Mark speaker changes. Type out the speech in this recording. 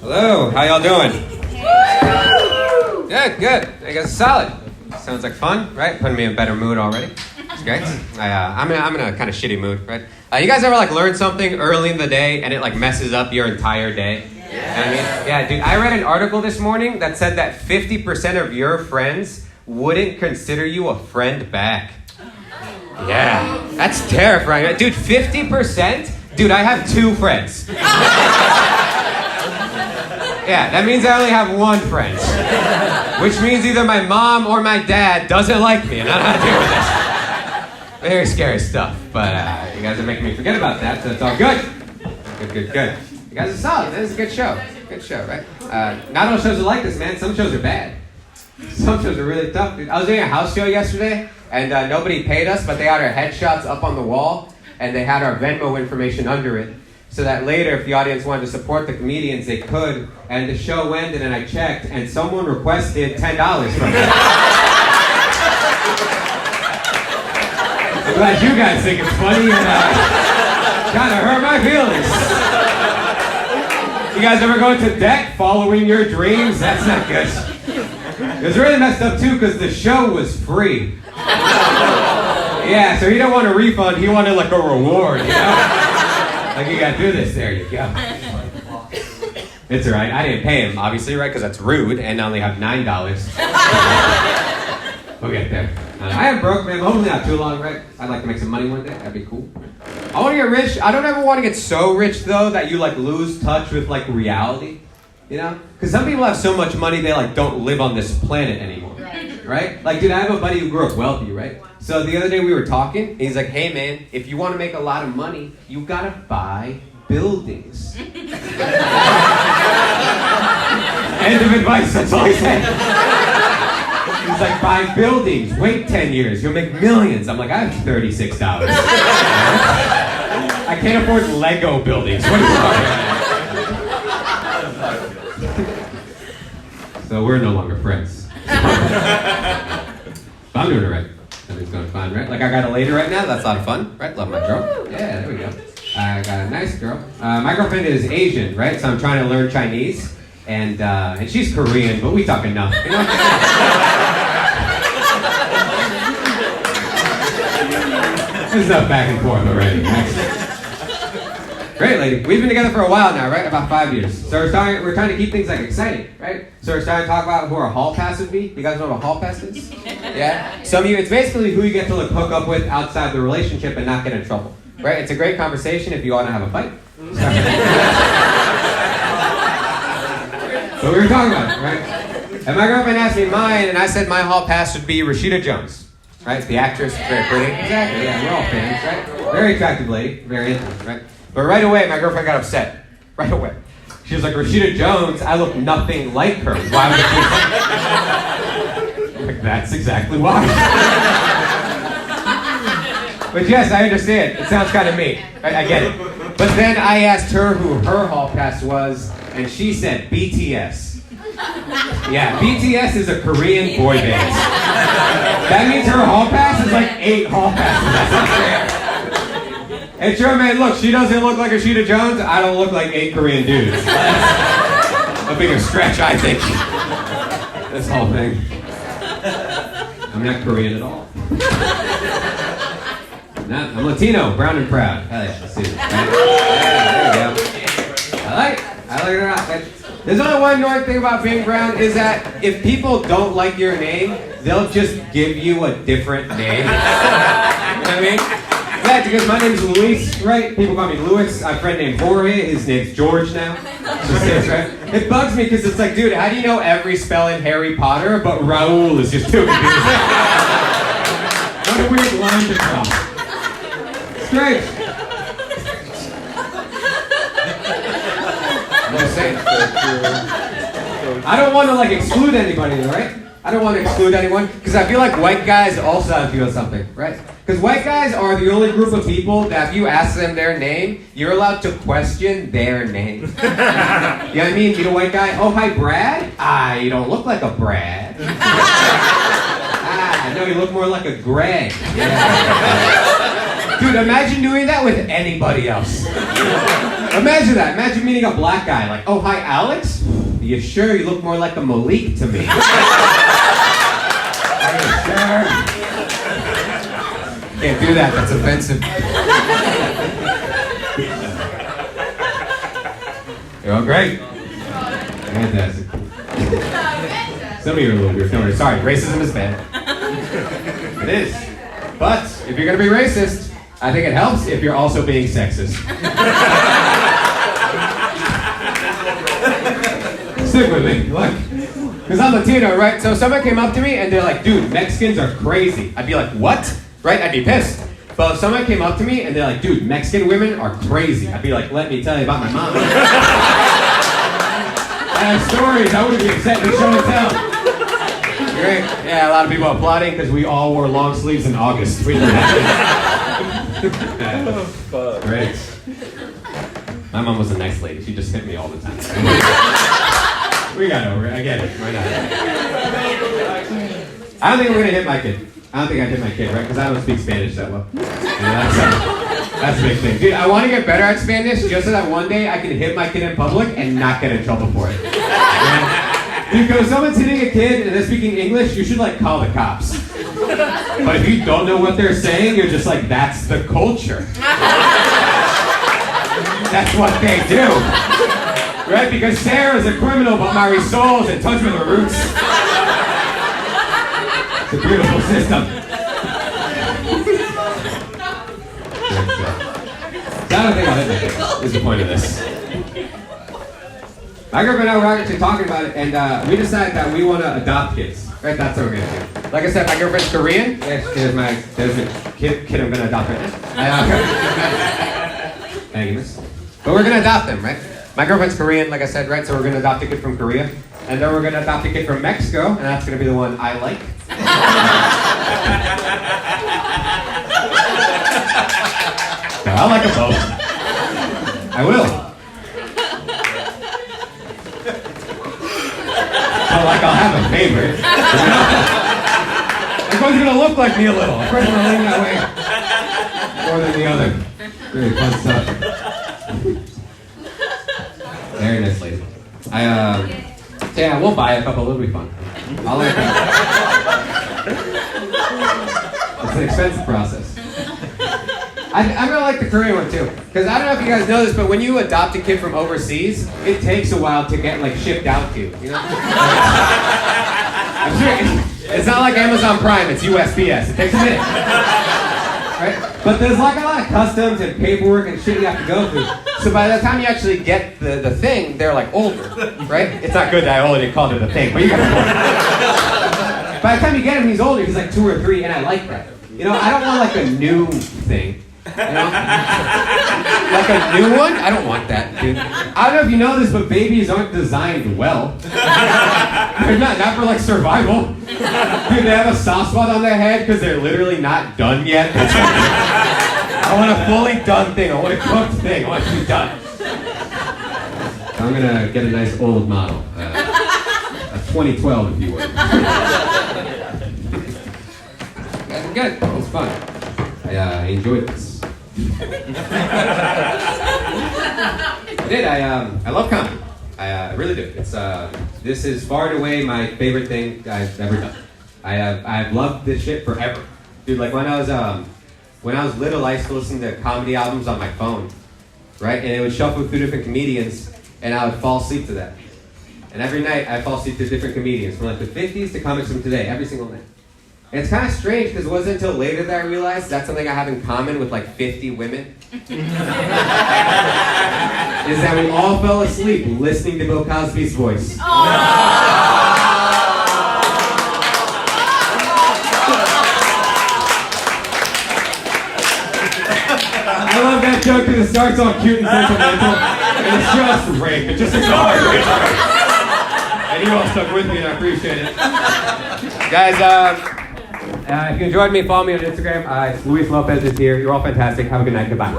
Speaker 1: Hello, how y'all doing? Good. I guess solid. Sounds like fun, right? Putting me in a better mood already. It's great. I'm in a kind of shitty mood, right? You guys ever learn something early in the day and it messes up your entire day? You know what I mean? Yeah, dude. I read an article this morning that said that 50% of your friends wouldn't consider you a friend back. Yeah, that's terrifying, dude. 50%? Dude, I have 2 friends. Yeah, that means I only have 1 friend. Which means either my mom or my dad doesn't like me, and I don't know how to deal with this. Very scary stuff, but you guys are making me forget about that, so it's all good. Good. You guys are solid. This is a good show. Good show, right? Not all shows are like this, man. Some shows are bad. Some shows are really tough, dude. I was doing a house show yesterday, and nobody paid us, but they had our headshots up on the wall, and they had our Venmo information under it. So that later, if the audience wanted to support the comedians, they could. And the show ended, and I checked, and someone requested $10 from me. I'm glad you guys think it's funny, and kind of hurt my feelings. You guys ever go into debt following your dreams? That's not good. It was really messed up, too, because the show was free. Yeah, so he didn't want a refund. He wanted, a reward, you know? You gotta do this. There you go. It's alright. I didn't pay him, obviously, right? Because that's rude, and I only have $9. We'll get there. I am broke, man. Hopefully not too long, right? I'd like to make some money one day. That'd be cool. I want to get rich. I don't ever want to get so rich, though, that you, lose touch with, reality. You know? Because some people have so much money, they, don't live on this planet anymore. Right? Dude, I have a buddy who grew up wealthy, right? So the other day we were talking, and he's like, hey, man, if you want to make a lot of money, you got to buy buildings. End of advice, that's all he said. He's like, buy buildings, wait 10 years, you'll make millions. I'm like, I have $36. I can't afford Lego buildings. What are you talking about? So we're no longer friends. But I'm doing it right. Everything's going fine, right? I got a lady right now. That's a lot of fun, right? Love my girl. Yeah, there we go. I got a nice girl. My girlfriend is Asian, right? So I'm trying to learn Chinese. And she's Korean, but we talk enough, you know? There's enough back and forth already, right? Great lady. We've been together for a while now, right? About 5 years. So we're trying to keep things exciting, right? So we're starting to talk about who our hall pass would be. You guys know what a hall pass is? Yeah? Some of you, it's basically who you get to hook up with outside the relationship and not get in trouble, right? It's a great conversation if you want to have a fight. So we were talking about it, right? And my girlfriend asked me mine, and I said my hall pass would be Rashida Jones, right? The actress, very pretty. Exactly, yeah, we're all fans, right? Very attractive lady, very intimate, right? But right away, my girlfriend got upset. Right away. She was like, Rashida Jones, I look nothing like her. Why would you? I'm like, that's exactly why. But yes, I understand. It sounds kind of mean. I get it. But then I asked her who her hall pass was, and she said BTS. Yeah, BTS is a Korean boy band. That means her hall pass is 8 hall passes. That's not fair. Hey, sure, man, look, she doesn't look like Rashida Jones. I don't look like 8 Korean dudes. That's a bigger stretch, I think. This whole thing. I'm not Korean at all. I'm Latino, brown and proud. Hell yeah, let's see it. Right? Yeah, there we go. I like it or not. There's only one annoying thing about being brown is that if people don't like your name, they'll just give you a different name. You know what I mean? Yeah, because my name's Luis, right? People call me Louis. I have a friend named Jorge. His name's George now. Just this, right? It bugs me because it's dude, how do you know every spell in Harry Potter, but Raoul is just too confusing? What a weird line to cross. Strange. I'm just saying. I don't want to exclude anybody, right? I don't want to exclude anyone because I feel like white guys also feel something, right? Because white guys are the only group of people that if you ask them their name, you're allowed to question their name. You know what I mean? Meet a white guy. Oh, hi, Brad. Ah, you don't look like a Brad. Ah, no, you look more like a Greg. Yeah. Dude, imagine doing that with anybody else. Imagine that. Imagine meeting a black guy. Like, oh, hi, Alex? You sure? You look more like a Malik to me. Are you sure? Can't do that. That's offensive. You're all great. Fantastic. Some of you are a little weird. Don't worry. Sorry, racism is bad. It is. But if you're going to be racist, I think it helps if you're also being sexist. Stick with me. Look. Because I'm Latino, right? So someone came up to me and they're like, dude, Mexicans are crazy. I'd be like, what? Right? I'd be pissed. But if someone came up to me and they're like, dude, Mexican women are crazy. I'd be like, let me tell you about my mom. I have stories. I wouldn't be upset to show and tell. Great. Yeah, a lot of people applauding because we all wore long sleeves in August. We didn't have it. Great. My mom was a nice lady. She just hit me all the time. We got over it. I get it. Why not? I don't think we're going to hit my kid. I don't think I'd hit my kid, right? Because I don't speak Spanish that well. That's a big thing. Dude, I want to get better at Spanish just so that one day I can hit my kid in public and not get in trouble for it. Because if someone's hitting a kid and they're speaking English, you should like call the cops. But if you don't know what they're saying, you're just like, that's the culture. That's what they do. Right? Because Sarah's a criminal, but Marisol's in touch with her roots. It's a beautiful system. I don't think I'll hit my kid, is the point of this. My girlfriend and I were actually talking about it, and we decided that we want to adopt kids. Right? That's what we're going to do. Like I said, my girlfriend's Korean. Yes, there's a kid I'm going to adopt right now. Thank you, miss. But we're going to adopt them, right? My girlfriend's Korean, like I said, right? So we're going to adopt a kid from Korea. And then we're going to adopt a kid from Mexico, and that's going to be the one I like. No, I like them both. I will. But like I'll have a favorite. Like one's going to look like me a little. Of course I'm going to lean that way more than the other. Really fun stuff. Very nice lady. Yeah, we'll buy a couple. It'll be fun. I'll like that. It's an expensive process. I'm gonna like the Korean one too, because I don't know if you guys know this, but when you adopt a kid from overseas, it takes a while to get like shipped out to you. You know? I'm sure it's not like Amazon Prime. It's USPS. It takes a minute. Right? But there's like a lot of customs and paperwork and shit you have to go through. So by the time you actually get the thing, they're like older, right? It's not good that I already called it a thing, but you got the point. By the time you get him, he's older. He's like 2 or 3, and I like that. You know, I don't want like a new thing. You know? Like a new one? I don't want that, dude. I don't know if you know this, but babies aren't designed well. They're not for like survival. Dude, they have a soft spot on their head because they're literally not done yet. I want a fully done thing. I want a cooked thing. I want it to be done. I'm gonna get a nice old model. A 2012, if you would. Guys are good. It was fun. I enjoyed this. I did. I love comedy. I really do. This is far and away my favorite thing I've ever done. I've loved this shit forever, dude. Like when I was little, I used to listen to comedy albums on my phone, right? And it would shuffle through different comedians, and I would fall asleep to that. And every night I fall asleep to different comedians from like the 50s to comics from today, every single night. And it's kind of strange because it wasn't until later that I realized that's something I have in common with like 50 women. Is that we all fell asleep listening to Bill Cosby's voice. I love that joke because it starts all cute and sentimental, and it's just rape. It just ignores it. And you all stuck with me, and I appreciate it. Guys, if you enjoyed me, follow me on Instagram. Luis Lopez is here. You're all fantastic. Have a good night. Goodbye.